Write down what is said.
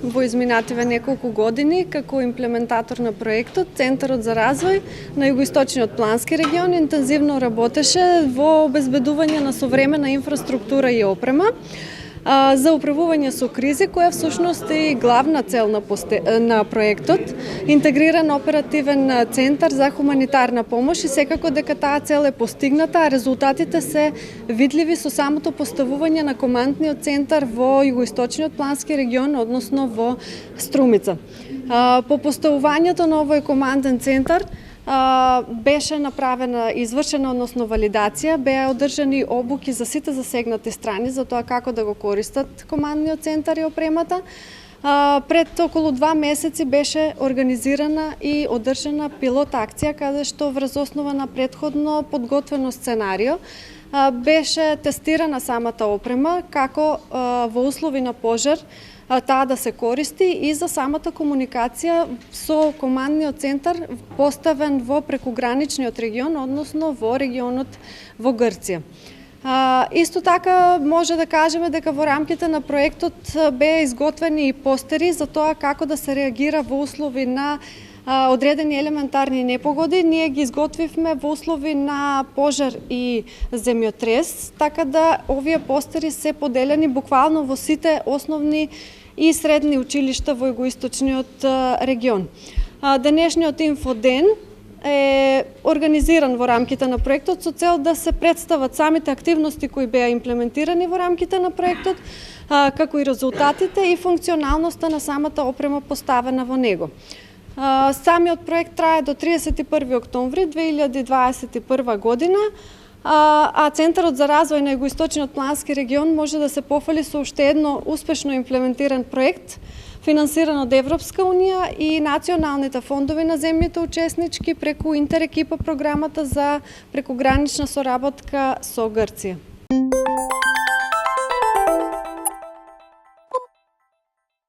Во изминативе неколку години, како имплементатор на проектот, Центарот за развој на Југоисточниот плански регион интензивно работеше во обезбедување на современа инфраструктура и опрема за управување со кризи, која всушност е главна цел на проектот, интегриран оперативен центар за хуманитарна помош и секако дека таа цел е постигната, а резултатите се видливи со самото поставување на командниот центар во Југоисточниот плански регион, односно во Струмица. По поставувањето на овој команден центар беше направена, извршена, односно валидација, беа одржани обуки за сите засегнати страни за тоа како да го користат командниот центар и опремата. Пред околу 2 месеци беше организирана и одржана пилот акција, каде што врз основа на претходно подготвено сценарио беше тестирана самата опрема, како во услови на пожар таа да се користи и за самата комуникација со командниот центар поставен во прекограничниот регион, односно во регионот во Грција. Исто така може да кажеме дека во рамките на проектот беа изготвени и постери за тоа како да се реагира во услови на одредени елементарни непогоди. Ние ги изготвивме во услови на пожар и земјотрес, така да овие постери се поделени буквално во сите основни и средни училишта во Југоисточниот регион. Денешниот инфоден е организиран во рамките на проектот со цел да се представат самите активности кои беа имплементирани во рамките на проектот, како и резултатите и функционалноста на самата опрема поставена во него. Самиот проект трае до 31 октомври 2021 година, а Центарот за развој на Југоисточниот плански регион може да се пофали со уште едно успешно имплементиран проект, финансиран од Европска унија и националните фондови на земјите учеснички преку Интерекипа програмата за прекогранична соработка со Грција.